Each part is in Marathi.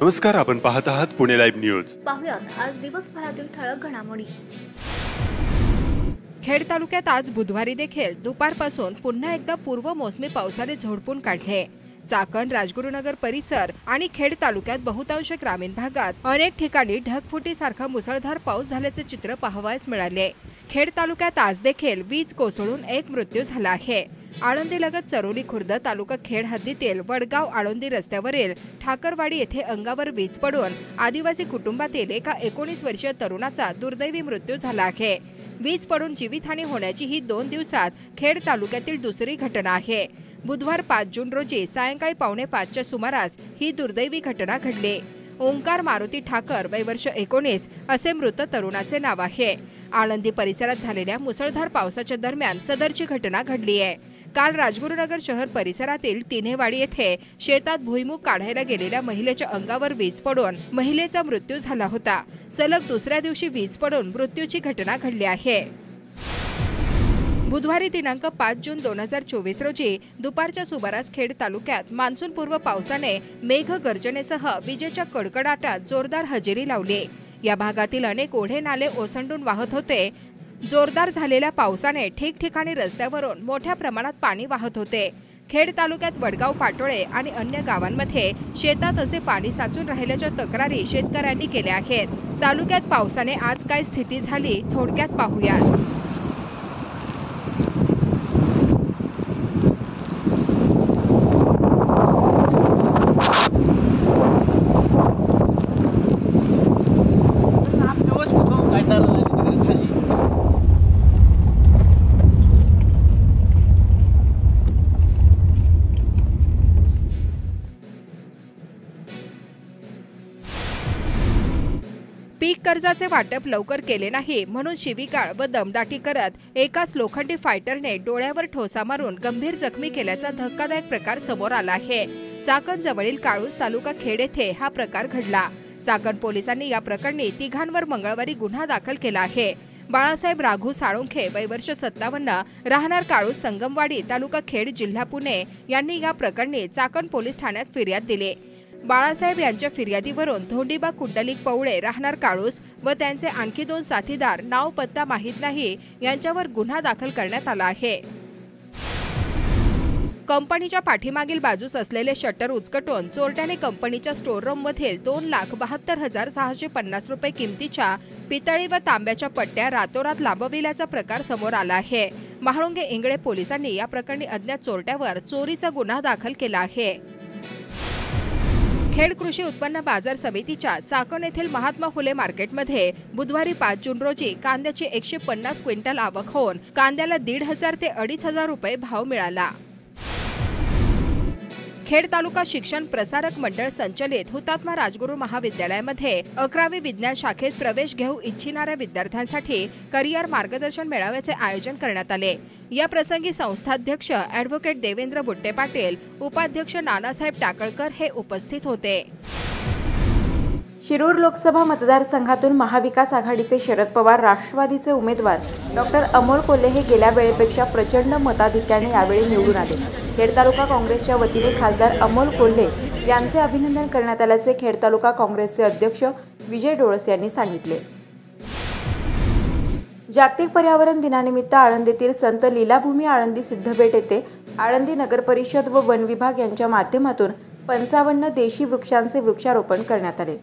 नमस्कार, आपण पाहत आहात पुणे लाईव्ह न्यूज। पाहुयात आज दिवसभरातील ठळक घडामोडी। खेड तालुक्यात आज बुधवारी देखील दुपारपासून पुन्हा एकदा पूर्व मोसमी पावसाने झोडपून काढले। चाकण, राजगुरुनगर परिसर आणि खेड तालुक्यात बहुतांश ग्रामीण भागात अनेक ठिकाणी ढगफुटीसारखा मुसळधार पाऊस झाल्याचे चित्र पाहावयास मिळाले। खेड तालुक्यात आज देखील वीज कोसळून एक मृत्यू झाला आहे। आळंदीलगत चरोली खुर्द तालुका खेड हद्दीतील वडगाव आळंदी रस्त्यावरील ठाकरवाडी येथे अंगावर वीज पडून आदिवासी कुटुंबातील एका 19 वर्षीय तरुणाचा दुर्दैवी मृत्यू झाला आहे। वीज पडून जीवितहानी होण्याची ही 2 दिवसात खेड तालुक्यातील दुसरी घटना आहे। बुधवार 5 जून रोजी सायंकाळी 4:45च्या सुमारास ही दुर्दैवी घटना घडली। ओंकार मारुती ठाकर, वय वर्ष 19 असे मृत तरुणाचे नाव आहे। आळंदी परिसरात झालेल्या मुसळधार पावसाच्या दरम्यान सदरची घटना घडली आहे। काल राजगुरुनगर शहर परिसरातील तिन्हेवाडी येथे शेतात भुईमूग काढायला गेलेल्या महिलेच्या अंगावर वीज पडून महिलेचा मृत्यू झाला होता। सलग दुसऱ्या दिवशी वीज पडून मृत्यूची घटना घडली आहे। बुधवारी दिनांक 5 जून 2024 रोजी दुपारच्या सुमारास खेड तालुक्यात मान्सूनपूर्व पावसाने मेघगर्जनेसह विजेच्या कडकडाटात जोरदार हजेरी लावली। या भागातील अनेक ओढे नाले ओसंडून वाहत होते। जोरदार झालेल्या पावसाने ठिकठिकाणी रस्त्यावरून मोठ्या प्रमाणात पाणी वाहत होते। खेड तालुक्यात वडगाव, पाटोळे आणि अन्य गावांमध्ये शेतात असे पाणी साचून राहिल्याच्या तक्रारी शेतकऱ्यांनी केल्या आहेत। तालुक्यात पावसाने आज काय स्थिती झाली थोडक्यात पाहूयात। पीक कर्जाचे वाटप लवकर केले नाही म्हणून शिवीगाळ व दमदाटी करत एकाच लोखंडी फायटरने डोळ्यावर ठोसा मारून गंभीर जखमी केल्याचा धक्कादायक प्रकार समोर आला आहे। चाकण जवळील काळूस तालुका खेड येथे हा प्रकार घडला। चाकण पोलिसांनी या प्रकरणी तिघांवर मंगळवारी गुन्हा दाखल केला आहे। बाळासाहेब राघू साळुंखे, वय वर्ष 57, राहणार काळूस, संगमवाडी तालुका खेड, जिल्हा पुणे यांनी या प्रकरणी चाकण पोलीस ठाण्यात फिर्याद दिली। बाळासाहेब यांच्या फिर्यादीवरून धोंडीबा कुंडलिक पवळे, राहणार काळूस व त्यांचे आणखी 2 साथीदार, नाव पत्ता माहीत नाही, यांच्यावर गुन्हा दाखल करण्यात आला आहे। कंपनीच्या पाठीमागील बाजूस असलेले शटर उचकटून चोरट्याने कंपनीच्या स्टोर रूम मधील 2,72,650 रुपये किमतीच्या पितळी व तांब्याच्या पट्ट्या रातोरात लांबविल्याचा प्रकार समोर आला आहे। महाळुंगे इंगळे पोलिसांनी या प्रकरणी अज्ञात चोरट्यावर चोरीचा गुन्हा दाखल केला आहे। खेड कृषी उत्पन्न बाजार समितीच्या चाकण येथील महात्मा फुले मार्केटमध्ये बुधवारी 5 जून रोजी कांद्याची 150 क्विंटल आवक होऊन कांद्याला 1,500 ते 2,500 रुपये भाव मिळाला। खेड तालुका शिक्षण प्रसारक मंडळ संचलित हुतात्मा राजगुरू महाविद्यालयामध्ये 11वी विज्ञान शाखेत प्रवेश घेऊ इच्छिणाऱ्या विद्यार्थ्यांसाठी करिअर मार्गदर्शन मेळाव्याचे आयोजन करण्यात आले। या प्रसंगी संस्थाध्यक्ष ॲडव्होकेट देवेंद्र बुट्टे पाटील, उपाध्यक्ष नानासाहेब टाकळकर हे उपस्थित होते। शिरूर लोकसभा मतदारसंघातून महाविकास आघाडीचे शरद पवार, राष्ट्रवादीचे उमेदवार डॉक्टर अमोल कोल्हे हे गेल्या वेळेपेक्षा प्रचंड मताधिक्याने यावेळी निवडून आले। खेड तालुका काँग्रेसच्या वतीने खासदार अमोल कोल्हे यांचे अभिनंदन करण्यात आल्याचे खेड तालुका काँग्रेसचे अध्यक्ष विजय डोळस यांनी सांगितले। जागतिक पर्यावरण दिनानिमित्त आळंदीतील संत लीलाभूमी आळंदी सिद्धबेट येथे आळंदी नगर परिषद व वन विभाग यांच्या माध्यमातून 55 देशी वृक्षांचे वृक्षारोपण करण्यात आले।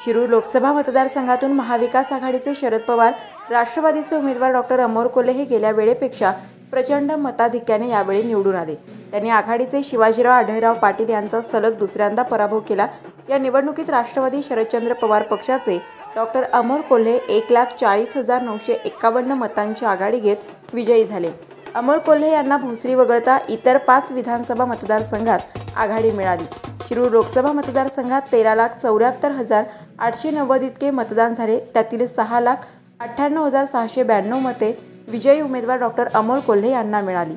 शिरूर लोकसभा मतदारसंघातून महाविकास आघाडीचे शरद पवार, राष्ट्रवादीचे उमेदवार डॉक्टर अमोल कोल्हे हे गेल्या वेळेपेक्षा प्रचंड मताधिक्याने यावेळी निवडून आले। त्यांनी आघाडीचे शिवाजीराव आढळराव पाटील यांचा सलग दुसऱ्यांदा पराभव केला। या निवडणुकीत राष्ट्रवादी शरदचंद्र पवार पक्षाचे डॉक्टर अमोल कोल्हे 1,40,951 मतांची आघाडी घेत विजयी झाले। अमोल कोल्हे यांना भोसरी वगळता इतर 5 विधानसभा मतदारसंघात आघाडी मिळाली। शिरूर लोकसभा मतदारसंघात 13,74,890 इतके मतदान झाले। त्यातील 6,98,692 मते विजयी उमेदवार डॉक्टर अमोल कोल्हे यांना मिळाली,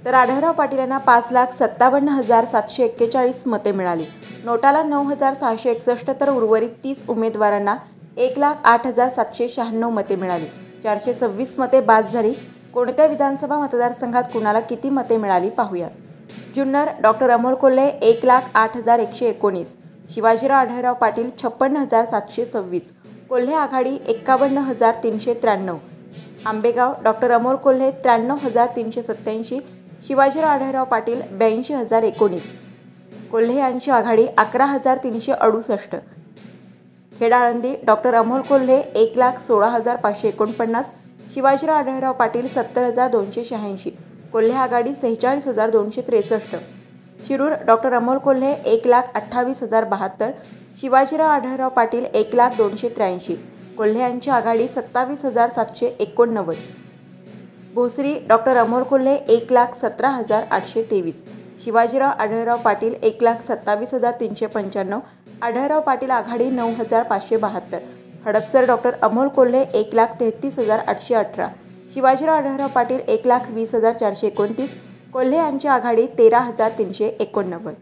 तर आढळराव पाटील यांना 5,57,741 मते मिळाली। नोटाला 9,661 तर उर्वरित 30 उमेदवारांना 1,08,796 मते मिळाली। 426 मते बाद झाली। कोणत्या विधानसभा मतदारसंघात कुणाला किती मते मिळाली पाहूया. जुन्नर डॉक्टर अमोल कोल्हे 1,08,119, शिवाजीराव आढळराव पाटील 56,726, कोल्हे आघाडी 51,393, आंबेगाव डॉक्टर अमोल कोल्हे 93,387, शिवाजीराव आढळराव पाटील 82,019, कोल्हे यांची आघाडी 11,368, खेड आळंदी डॉक्टर अमोल कोल्हे 1,16,549, शिवाजीराव आढळराव पाटील 70,286, कोल्हे आघाडी 46,263, शिरूर डॉक्टर अमोल कोल्हे 1,28,072, शिवाजीराव आढळराव पाटील 1,02,83, कोल्हे यांची आघाडी 27,789, भोसरी डॉक्टर अमोल कोल्हे 1,17,823, शिवाजीराव आढळराव पाटील 1,27,395, आढळराव पाटील आघाडी 9,572, हडपसर डॉक्टर अमोल कोल्हे 1,33,818, शिवाजीराव आढळराव पाटील 1,20,429, कोल्हे यांची आघाडी 13,389.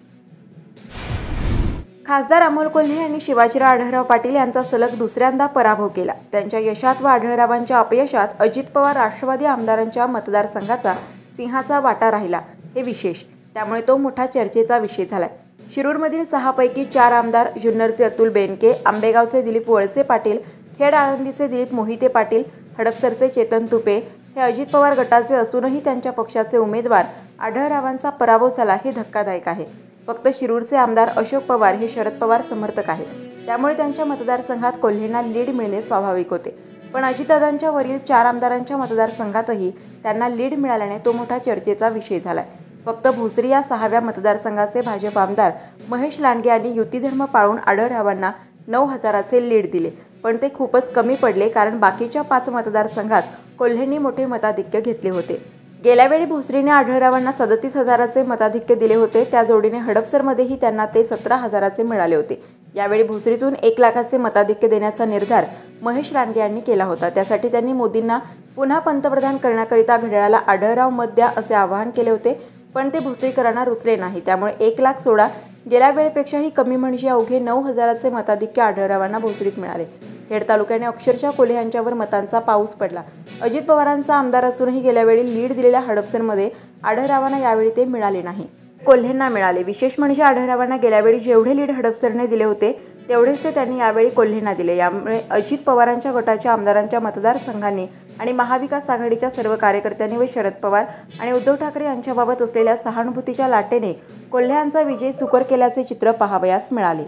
खासदार अमोल कोल्हे यांनी शिवाजीराव आढळराव पाटील यांचा सलग दुसऱ्यांदा पराभव केला. त्यांच्या यशात व आढळरावांच्या अपयशात अजित पवार राष्ट्रवादी आमदारांच्या मतदारसंघाचा सिंहाचा वाटा राहिला हे विशेष. त्यामुळे तो मोठा चर्चेचा विषय झालाय. शिरूरमधील 6 पैकी 4 आमदार जुन्नरचे अतुल बेनके, आंबेगावचे दिलीप वळसे पाटील, खेड आळंदीचे दिलीप मोहिते पाटील, हडपसरचे चेतन तुपे हे अजित पवार गटाचे असूनही त्यांच्या पक्षाचे उमेदवार आढळरावांचा पराभव झाला हे धक्कादायक आहे. फक्त शिरूरचे आमदार अशोक पवार हे शरद पवार समर्थक आहेत. त्यामुळे त्यांच्या मतदारसंघात कोल्हेंना लीड मिळणे स्वाभाविक होते. पण अजितदादांच्या वरील 4 आमदारांच्या मतदारसंघातही त्यांना लीड मिळाल्याने तो मोठा चर्चेचा विषय झालाय. फक्त भोसरी या 6व्या मतदारसंघाचे भाजप आमदार महेश लांडगे यांनी युतीधर्म पाळून आढळरावांना 9,000चे लीड दिले. पण ते खूपच कमी पडले, कारण बाकीच्या 5 मतदारसंघात कोल्हेंनी मोठे मताधिक्य घेतले होते. गेल्यावेळी भोसरीने आढळरावांना 37,000चे मताधिक्य दिले होते. त्या जोडीने हडपसरमध्येही त्यांना ते 17,000चे मिळाले होते. यावेळी भोसरीतून 1 लाखाचे मताधिक्य देण्याचा निर्धार महेश लांडगे यांनी केला होता. त्यासाठी त्यांनी मोदींना पुन्हा पंतप्रधान करण्याकरिता घड्याळाला आढळराव मत द्या असे आवाहन केले होते. पण ते भोसरीकरांना रुचले नाही. त्यामुळे 1 लाख सोडा गेल्या वेळेपेक्षाही कमी म्हणजे अवघे 9,000चे मताधिक्य आढळरावांना भोसरीत मिळाले. खेड तालुक्याने अक्षरशः कोल्हे यांच्यावर मतांचा पाऊस पडला. अजित पवारांचा आमदार असूनही गेल्यावेळी लीड दिलेल्या हडपसरमध्ये आढळरावांना यावेळी ते मिळाले नाही, कोल्हेंना मिळाले. विशेष म्हणजे आढळरावांना गेल्यावेळी जेवढे लीड हडपसरने दिले होते तेवढेच ते त्यांनी यावेळी कोल्हेंना दिले. यामुळे अजित पवारांच्या गटाच्या आमदारांच्या मतदारसंघांनी आणि महाविकास आघाडीच्या सर्व कार्यकर्त्यांनी व शरद पवार आणि उद्धव ठाकरे यांच्याबाबत असलेल्या सहानुभूतीच्या लाटेने कोल्हे यांचा विजय सुकर केल्याचे चित्र पाहावयास मिळाले.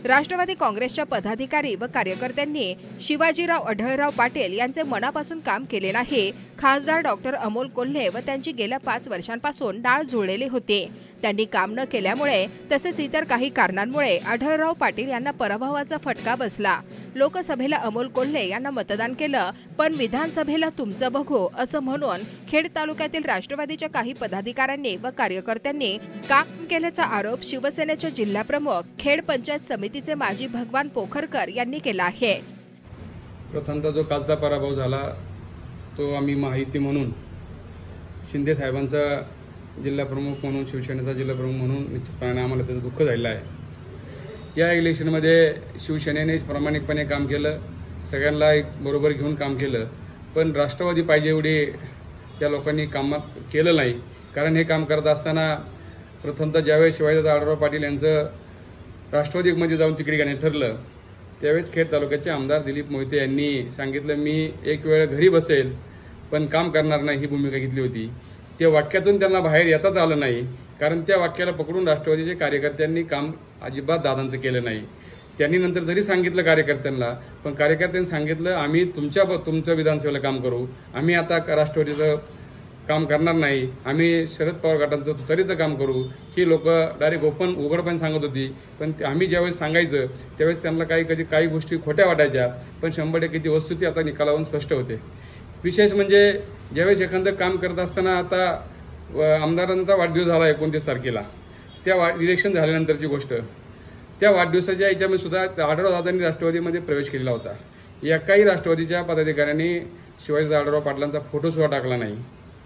राष्ट्रवादी काँग्रेसच्या पदाधिकारी व कार्यकर्त्यांनी शिवाजीराव आढळराव पाटील यांचे मनापासून काम केले नाही. खासदार डॉक्टर अमोल कोल्हे व त्यांची गेल्या 5 वर्षांपासून डाळ जुळलेली होते. त्यांनी काम न केल्यामुळे तसेच इतर काही कारणांमुळे आढळराव पाटील यांना पराभवाचा फटका बसला. लोकसभेला अमोल कोल्हे यांना मतदान केलं, पण विधानसभेला तुमचं बघू असं म्हणून खेड तालुक्यातील राष्ट्रवादीच्या काही पदाधिकाऱ्यांनी व कार्यकर्त्यांनी काम केल्याचा आरोप शिवसेनेचे जिल्हाप्रमुख खेड पंचायत समितीचे माजी भगवान पोखरकर यांनी केला आहे. प्रथमतः जो कालचा पराभव झाला तो आम्ही माहिती म्हणून शिंदे साहेबांचा जिल्हाप्रमुख म्हणून, शिवसेनेचा जिल्हाप्रमुख म्हणून निश्चितपणे आम्हाला त्याचं दुःख झालेलं आहे. या इलेक्शनमध्ये शिवसेनेने प्रामाणिकपणे काम केलं, सगळ्यांना एक बरोबर घेऊन काम केलं, पण राष्ट्रवादी पाहिजे एवढे त्या लोकांनी कामात केलं नाही. कारण हे काम करत असताना प्रथमतः ज्यावेळेस शिवाजीराव आढळराव पाटील यांचं राष्ट्रवादीमध्ये जाऊन तिकडे घेणे ठरलं त्यावेळेस खेड तालुक्याचे आमदार दिलीप मोहिते यांनी सांगितलं मी एक वेळ घरी बसेल पण काम करणार नाही ही भूमिका घेतली होती. त्या वाक्यातून त्यांना बाहेर येताच आलं नाही, कारण त्या वाक्याला पकडून राष्ट्रवादीचे कार्यकर्त्यांनी काम अजिबात दादांचं केलं नाही. त्यांनी नंतर जरी सांगितलं कार्यकर्त्यांना, पण कार्यकर्त्यांनी सांगितलं आम्ही तुमच्या विधानसभेला काम करू, आम्ही आता राष्ट्रवादीचं काम करणार नाही, आम्ही शरद पवार गटांचं तुतारीचं काम करू, ही लोक डायरेक्ट उघडपणे सांगत होती. पण आम्ही ज्यावेळेस सांगायचं त्यावेळेस त्यांना काही गोष्टी खोट्या वाटायच्या, पण 100% ती वस्तुस्थिती आता निकालावरून स्पष्ट होते. विशेष म्हणजे ज्यावेळेस एखादं काम करत असताना आता आमदारांचा वाढदिवस झाला 29 तारखेला, त्या इलेक्शन झाल्यानंतरची गोष्ट, त्या वाढदिवसाच्या याच्यामध्ये सुद्धा आढळराव दादांनी राष्ट्रवादीमध्ये प्रवेश केलेला होता. एकाही राष्ट्रवादीच्या पदाधिकाऱ्यांनी शिवाजीराव आढळराव पाटलांचा फोटो सुद्धा टाकला नाही,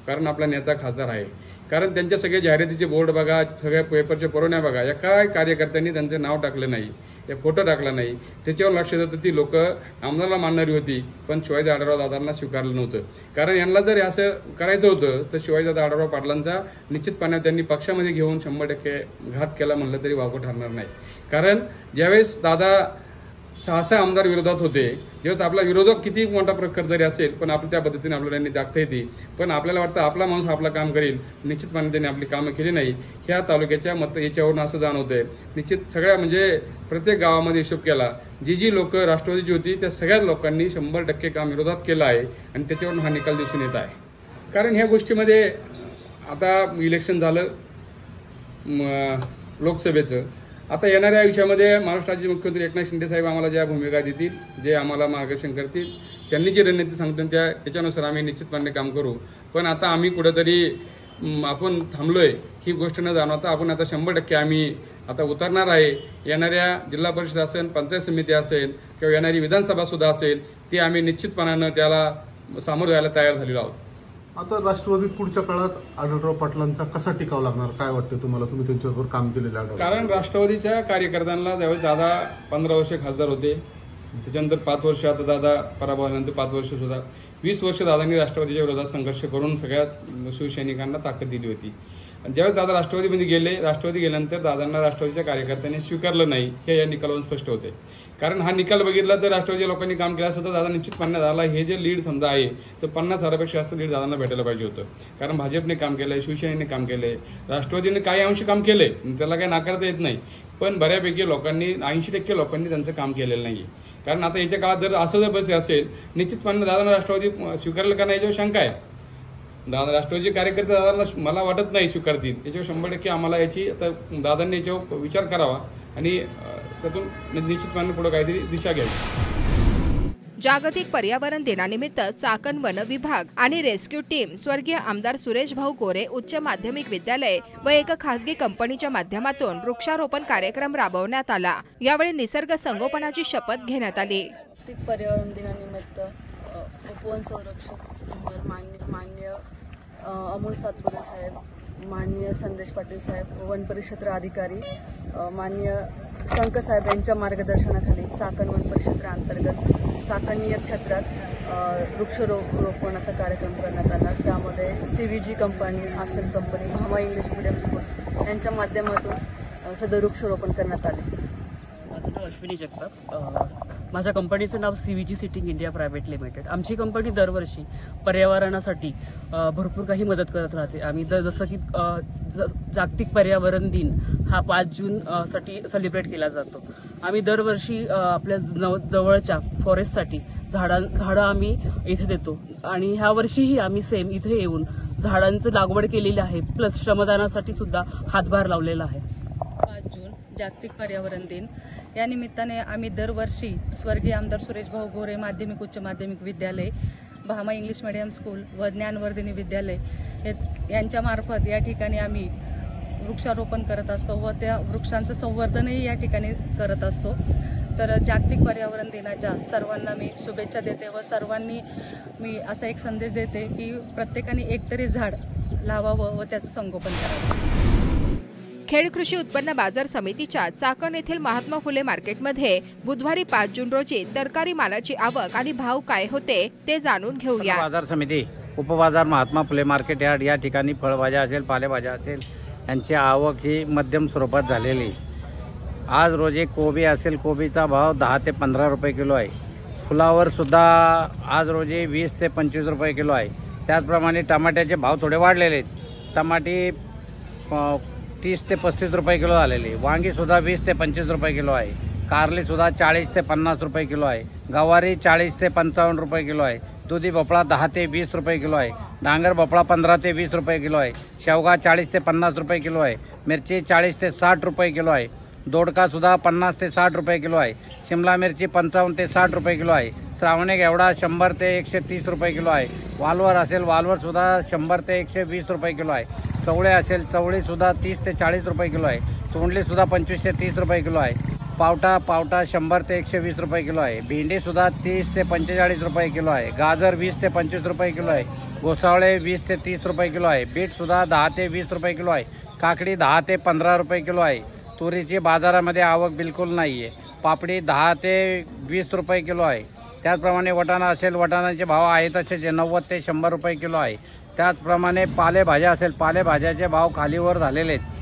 कारण आपला नेता खासदार आहे. कारण त्यांच्या सगळे जाहिरातीचे बोर्ड बघा, सगळ्या पेपरचे पुरवण्या बघा, एका कार्यकर्त्यांनी त्यांचं नाव टाकलं नाही. एक फोटो टाकला नाही, त्याच्यावर लक्ष देतं ती लोक आमदाराला मानणारी होती, पण शिवाजी आढळराव दादांना स्वीकारलं नव्हतं. कारण यांना जर असं करायचं होतं तर शिवाजीदादा आढळराव पाटलांचा निश्चितपणे त्यांनी पक्षामध्ये घेऊन 100% घात केला म्हणलं तरी वावगं ठरणार नाही. कारण ज्यावेळेस दादा 6 आमदार विरोधात होते, ज्यावेळेस आपला विरोधक किती मोठा प्रकार जरी असेल पण आपण त्या पद्धतीने आपल्याला त्यांनी दाखता येते. पण आपल्याला वाटतं आपला माणूस आपलं काम करेल, निश्चितपणे त्यांनी आपली कामं केली नाही. ह्या तालुक्याच्या याच्यावरून असं जाणवतंय. निश्चित सगळ्या म्हणजे प्रत्येक गावामध्ये हिशोब केला, जी लोक राष्ट्रवादीची होती त्या सगळ्या लोकांनी 100% काम विरोधात केलं आहे आणि त्याच्यावरून हा निकाल दिसून येत आहे. कारण ह्या गोष्टीमध्ये आता इलेक्शन झालं लोकसभेचं, आता येणाऱ्या आयुष्यामध्ये महाराष्ट्राचे मुख्यमंत्री एकनाथ शिंदे साहेब आम्हाला ज्या भूमिका देतील, जे आम्हाला मार्गदर्शन करतील, त्यांनी जी रणनीती सांगतील त्याच्यानुसार आम्ही निश्चितपणे काम करू. पण आता आम्ही कुठेतरी आपण थांबलोय ही गोष्ट न जाणवता आपण आता 100% आम्ही आता उतरणार आहे. येणाऱ्या जिल्हा परिषद असेल, पंचायत समिती असेल किंवा येणारी विधानसभा सुद्धा असेल, ती आम्ही निश्चितपणानं त्याला सामोरं जायला तयार झालेलो आहोत. आता राष्ट्रवादीत पुढच्या काळात आढळराव पाटलांचा कसा टिकाव लागणार, काय वाटतं तुम्हाला? तुम्ही त्यांच्याबरोबर काम केलेलं आहे. कारण राष्ट्रवादीच्या कार्यकर्त्यांना ज्यावेळेस दादा 15 वर्ष खासदार होते, त्याच्यानंतर 5 वर्ष, आता दादा पराभव झाल्यानंतर 5 वर्ष सुद्धा 20 वर्ष दादांनी राष्ट्रवादीच्या विरोधात संघर्ष करून सगळ्या शिवसैनिकांना ताकद दिली होती. ज्यावेळेस दादा राष्ट्रवादीमध्ये गेले, राष्ट्रवादी गेल्यानंतर दादांना राष्ट्रवादीच्या कार्यकर्त्यांनी स्वीकारलं नाही हे या निकालावरून स्पष्ट होते. कारण हा निकाल बघितला तर राष्ट्रवादी लोकांनी काम केलं असतं तर दादा निश्चितपणे दादाला हे जे लीड समजा आहे तर 50,000पेक्षा जास्त लीड दादांना भेटायला पाहिजे होतं. कारण भाजपने काम केलंय, शिवसेनेने काम केलंय, राष्ट्रवादीने काही अंश काम केलंय, त्याला काही नाकारता येत नाही. पण बऱ्यापैकी लोकांनी 80% लोकांनी त्यांचं काम केलेलं नाही. कारण आता याच्या काळात जर असं जर बस असेल, निश्चितपणे दादांना राष्ट्रवादी स्वीकारलं का नाही याच्यावर शंका आहे. दादा राष्ट्रवादीचे कार्यकर्ते दादांना मला वाटत नाही स्वीकारतील, याच्यावर 100% आम्हाला याची आता दादांनी याच्यावर विचार करावा आणि त्यातून निश्चितपणे पुढे काहीतरी दिशा घ्यावी. जागतिक पर्यावरण दिनानिमित्त चाकण वन विभाग आणि रेस्क्यू टीम, स्वर्गीय आमदार सुरेश भाऊ गोरे उच्च माध्यमिक विद्यालय व एका खासगी कंपनीच्या माध्यमातून वृक्षारोपण कार्यक्रम राबवण्यात आला. यावेळी निसर्ग संगोपनाची शपथ घेण्यात आली. जागतिक पर्यावरण दिनानिमित्त उपवन संरक्षक मान्य अमोल सातपुते साहेब, माननीय संदेश पाटील साहेब, वन परिक्षेत्र अधिकारी माननीय शंकर साहेब यांच्या मार्गदर्शनाखाली चाकण वन परिक्षेत्र अंतर्गत चाकण नियत क्षेत्रात वृक्षारोपणाचा कार्यक्रम करण्यात आला. त्यामध्ये CVG कंपनी, आसन company, Bhama English medium school यांच्या माध्यमातून सदर वृक्षारोपण करण्यात आले. माझं नाव अश्विनी जगताप. माझ्या कंपनीचं नाव CVG sitting India private limited. आमची कंपनी दरवर्षी पर्यावरणासाठी भरपूर काही मदत करत राहते. आम्ही जसं की जागतिक पर्यावरण दिन हा 5 जून साठी सेलिब्रेट केला जातो. आम्ही दरवर्षी आपल्या जवळच्या फॉरेस्टसाठी झाडं आम्ही इथे देतो आणि ह्या वर्षीही आम्ही सेम इथे येऊन झाडांचं लागवड केलेली आहे, प्लस श्रमदानासाठी सुद्धा हातभार लावलेला आहे. 5 जून जागतिक पर्यावरण दिन या निमित्ताने आम्ही दरवर्षी स्वर्गीय आमदार सुरेश भाऊ गोरे माध्यमिक उच्च माध्यमिक विद्यालय, भामा इंग्लिश मीडियम स्कूल व ज्ञानवर्धिनी विद्यालय यांच्या मार्फत या ठिकाणी आम्ही वृक्षारोपण करत असतो व त्या वृक्षांचं संवर्धनही या ठिकाणी करत असतो. तर जागतिक पर्यावरण दिनाच्या सर्वांना मी शुभेच्छा देते व सर्वांनी मी असा एक संदेश देते की प्रत्येकाने एकतरी झाड लावावं व त्याचं संगोपन करावं. खेड कृषी उत्पन्न बाजार समितीच्या चाकण येथील महात्मा फुले मार्केटमध्ये बुधवारी 5 जून रोजी तरकारी मालाची आवक आणि भाव काय होते ते जाणून घेऊया. बाजार समिती उपबाजार महात्मा फुले मार्केट यार्ड या ठिकाणी फळभाज्या असेल, पालेभाज्या असेल यांची आवक ही मध्यम स्वरूपात झालेली. आज रोजी कोबी असेल, कोबीचा भाव 10 ते 15 रुपये किलो आहे. फुलावर सुद्धा आज रोजी 20 ते 25 रुपये किलो आहे. त्याचप्रमाणे टमाट्याचे भाव थोडे वाढलेले आहेत. टमाटे 30 ते 35 रुपये किलो झालेली. वांगी सुद्धा 20 ते 25 रुपये किलो आहे. कारली सुद्धा 40 ते 50 रुपये किलो आहे. गवारी 40 ते 55 रुपये किलो आहे. दुधी भोपळा 10 ते 20 रुपये किलो आहे. डांगर भोपळा 15 ते 20 रुपये किलो आहे. शेवगा 40 ते 50 रुपये किलो आहे. मिरची 40 ते 60 रुपये किलो आहे. दोडका सुद्धा 50 ते 60 रुपये किलो आहे. शिमला मिरची 55 ते 60 रुपये किलो आहे. श्रावणी घेवडा 100 ते 130 रुपये किलो आहे. वालवर असेल, वालवर सुद्धा 100 ते 120 रुपये किलो आहे. चवळे असेल, चवळी सुद्धा 30 ते 40 रुपये किलो आहे. तोंडली सुद्धा 25 ते 30 रुपये किलो आहे. पावटा 100 ते 120 रुपये किलो आहे. भेंडी सुद्धा 30 ते 45 रुपये किलो आहे. गाजर 20 ते 25 रुपये किलो आहे. घोसावळे 20 ते 30 रुपये किलो आहे. बीट सुद्धा 10 ते 20 रुपये किलो आहे. काकडी 10 ते 15 रुपये किलो आहे. तुरीची बाजारामध्ये आवक बिलकुल नाही आहे. पापडी 10 ते 20 रुपये किलो आहे. त्याचप्रमाणे वाटाणा असेल, वाटाण्याचे भाव आहे तसेच 90 ते 100 रुपये किलो आहे. त्याचप्रमाणे पालेभाज्या असेल, पालेभाज्याचे भाव खालीवर झालेले आहेत.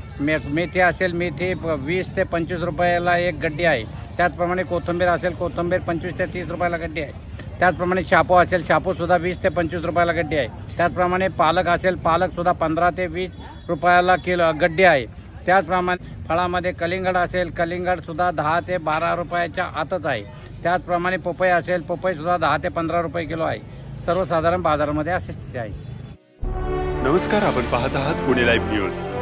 मेथी असेल, मेथी 20 ते 25 रुपयाला एक गड्डी आहे. त्याचप्रमाणे कोथिंबीर असेल, कोथिंबीर 25 ते 30 रुपयाला गड्डी आहे. त्याचप्रमाणे शापू असेल, शापूसुद्धा 20 ते 25 रुपयाला गड्डी आहे. त्याचप्रमाणे पालक असेल, पालकसुद्धा 15 ते 20 रुपयाला किलो गड्डी आहे. त्याचप्रमाणे फळामध्ये कलिंगड असेल, कलिंगडसुद्धा 10 ते 12 रुपयाच्या आतच आहे. त्याचप्रमाणे पपई असेल, पपईसुद्धा 10 ते 15 रुपये किलो आहे. सर्वसाधारण बाजारामध्ये अशी स्थिती आहे. नमस्कार, आपण पाहत आहात पुणे लाईव्ह न्यूज.